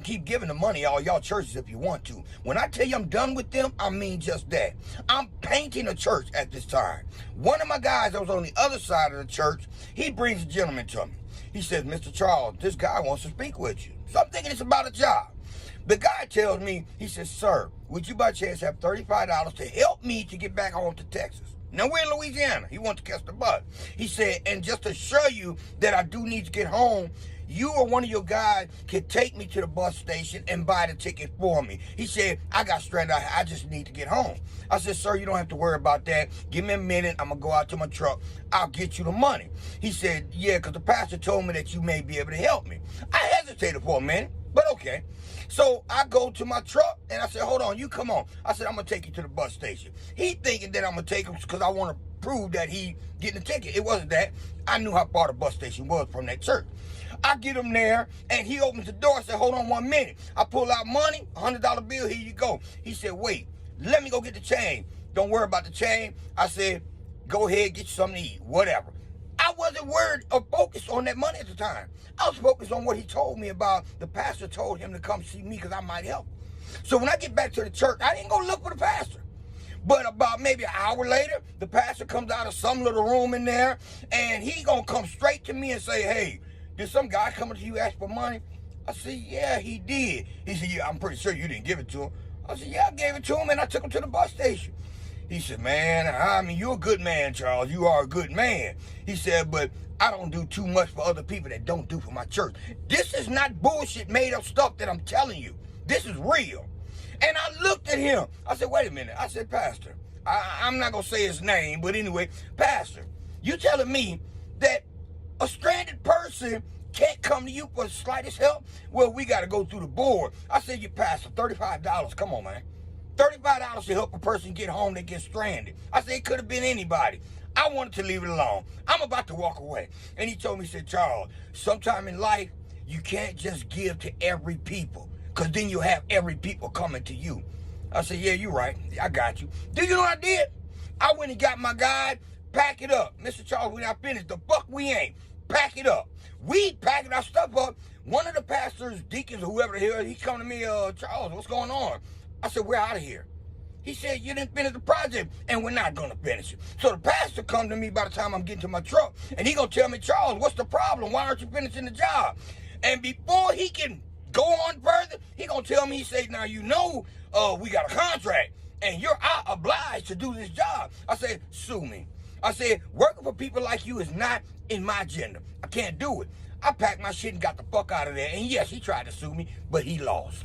keep giving the money all y'all churches if you want to. When I tell you I'm done with them, I mean just that. I'm painting a church at this time. One of my guys that was on the other side of the church, he brings a gentleman to me. He says, Mr. Charles, this guy wants to speak with you. So I'm thinking it's about a job. The guy tells me, he says, sir, would you by chance have $35 to help me to get back home to Texas? Now, we're in Louisiana. He wants to catch the bus. He said, and just to show you that I do need to get home, you or one of your guys can take me to the bus station and buy the ticket for me. He said, I got stranded out here. I just need to get home. I said, sir, you don't have to worry about that. Give me a minute. I'm going to go out to my truck. I'll get you the money. He said, yeah, because the pastor told me that you may be able to help me. I hesitated for a minute, but okay. So I go to my truck and I said, hold on, you come on. I said, I'm going to take you to the bus station. He thinking that I'm going to take him because I want to prove that he getting a ticket. It wasn't that. I knew how far the bus station was from that church. I get him there and he opens the door. I said, hold on 1 minute. I pull out money, $100 bill, here you go. He said, wait, let me go get the chain. Don't worry about the chain. I said, go ahead, get you something to eat, whatever. I wasn't worried or focused on that money at the time. I was focused on what he told me about. The pastor told him to come see me because I might help. So when I get back to the church, I didn't go look for the pastor. But about maybe an hour later, the pastor comes out of some little room in there, and he gonna come straight to me and say, hey, did some guy come to you ask for money? I said, yeah, he did. He said, yeah, I'm pretty sure you didn't give it to him. I said, yeah, I gave it to him, and I took him to the bus station. He said, man, I mean, you're a good man, Charles. You are a good man. He said, but I don't do too much for other people that don't do for my church. This is not bullshit made up stuff that I'm telling you. This is real. And I looked at him. I said, wait a minute. I said, Pastor, I'm not going to say his name, but anyway, Pastor, you telling me that a stranded person can't come to you for the slightest help? Well, we got to go through the board. I said, you Pastor, $35. Come on, man. $35 to help a person get home that gets stranded. I said, it could have been anybody. I wanted to leave it alone. I'm about to walk away. And he told me, he said, Charles, sometime in life, you can't just give to every people, because then you'll have every people coming to you. I said, yeah, you're right. I got you. Do you know what I did? I went and got my guy, pack it up. Mr. Charles, we're not finished. The fuck we ain't. Pack it up. We packing our stuff up. One of the pastors, deacons, or whoever the hell, he come to me, Charles, what's going on? I said, we're out of here. He said, you didn't finish the project, and we're not going to finish it. So the pastor come to me by the time I'm getting to my truck, and he going to tell me, Charles, what's the problem? Why aren't you finishing the job? And before he can go on further, he going to tell me, he said, now, you know, we got a contract, and you're obliged to do this job. I said, sue me. I said, working for people like you is not in my agenda. I can't do it. I packed my shit and got the fuck out of there. And yes, he tried to sue me, but he lost.